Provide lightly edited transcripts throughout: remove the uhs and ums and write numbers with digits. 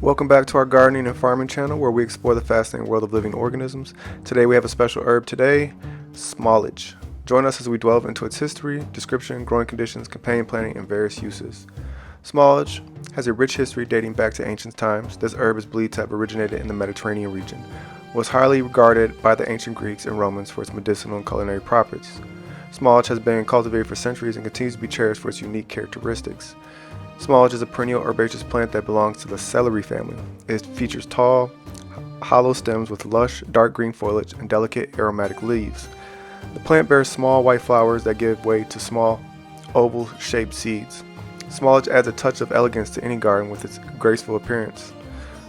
Welcome back to our gardening and farming channel where we explore the fascinating world of living organisms. Today we have a special herb Smallage. Join us as we delve into its history, description, growing conditions, companion planting, and various uses. Smallage has a rich history dating back to ancient times. This herb is believed to have originated in the Mediterranean region. It was highly regarded by the ancient Greeks and Romans for its medicinal and culinary properties. Smallage has been cultivated for centuries and continues to be cherished for its unique characteristics. Smallage is a perennial herbaceous plant that belongs to the celery family. It features tall, hollow stems with lush, dark green foliage and delicate aromatic leaves. The plant bears small white flowers that give way to small, oval-shaped seeds. Smallage adds a touch of elegance to any garden with its graceful appearance.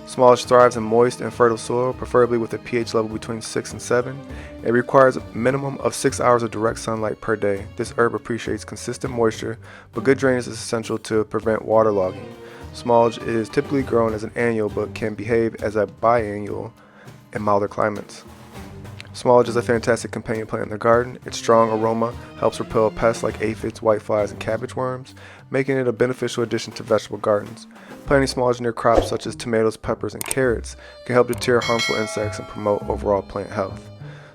Smallage thrives in moist and fertile soil, preferably with a pH level between 6 and 7. It requires a minimum of 6 hours of direct sunlight per day. This herb appreciates consistent moisture, but good drainage is essential to prevent waterlogging. Smallage is typically grown as an annual but can behave as a biennial in milder climates. Smallage is a fantastic companion plant in the garden. Its strong aroma helps repel pests like aphids, whiteflies, and cabbage worms, making it a beneficial addition to vegetable gardens. Planting smallage near crops such as tomatoes, peppers, and carrots can help deter harmful insects and promote overall plant health.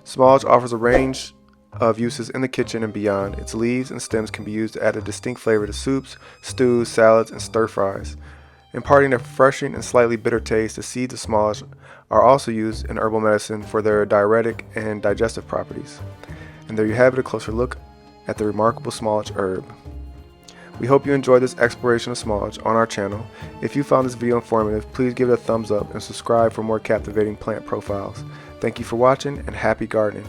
Smallage offers a range of uses in the kitchen and beyond. Its leaves and stems can be used to add a distinct flavor to soups, stews, salads, and stir-fries. Imparting a refreshing and slightly bitter taste, the seeds of smallage are also used in herbal medicine for their diuretic and digestive properties. And there you have it, a closer look at the remarkable smallage herb. We hope you enjoyed this exploration of smallage on our channel. If you found this video informative, please give it a thumbs up and subscribe for more captivating plant profiles. Thank you for watching and happy gardening.